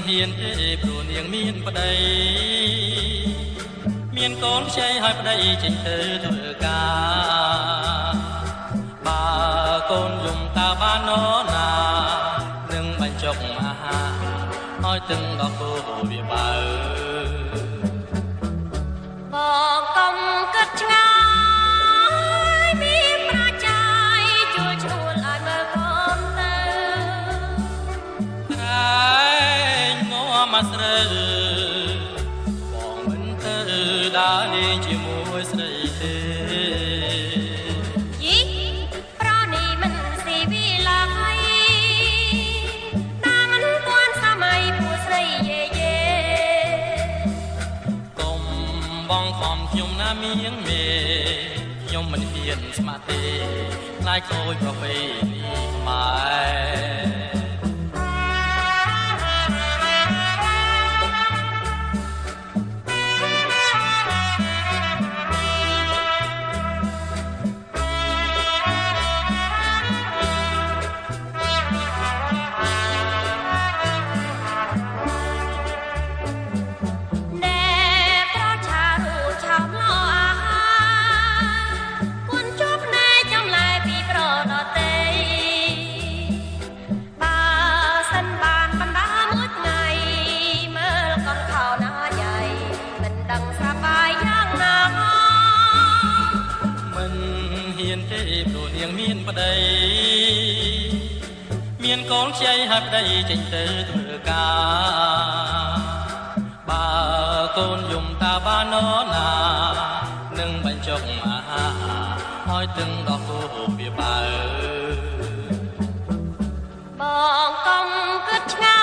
ហ៊ានទេព្រោះនាងមានប្តីមានកូនខ្ចីហើយប្តីចេញទៅធ្វើការបើកូនយំតើបាននរណានឹងបញ្ចុកអាហារឲ្យទឹងដល់គោវាបើបងកុំគិតឆ្ងាយពីប្រជាជួយឈ្នួលឲ្យមើលកូនទៅតែនាំមកស្រើបងមិនទៅដើរលេងជាមួយស្រីទេយីប្រនេះមិនស៊ីវិល័យតែមិនទាន់សម័យពួកស្រីយេយេកុំបងខំខ្ញុំណាមៀងមេខ្ញុំមិនហ៊ានស្មាត់ទេខ្លាចខូចប្រពៃណីខ្មែរទេព្រោះនាងមានប្តីមានកូនខ្ចីហើយប្តីចេញទៅធ្វើការបើកូនយំតើបាននរណានឹងបញ្ចុកអាហារឲ្យទឹងដល់គោវាបើបងកុំគិតឆ្ងា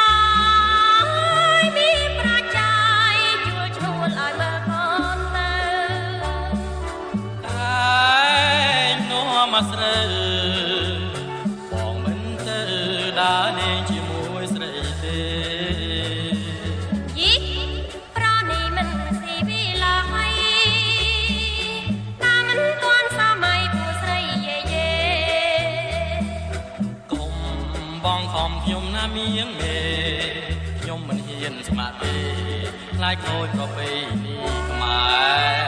យពីប្រជាជួយឈ្នួលឲ្យមើលកូនទៅមកស្រើបងមិនទៅដើរលេងជាមួយស្រីទេយីប្រនេះមិនស៊ីវិល័យតែមិនទាន់សម័យពួកស្រីយេយេកុំបងខំខ្ញុំណាមៀងមេខ្ញុំមិនហ៊ានស្មាត់ទេខ្លាចខូចប្រពៃណីខ្មែរ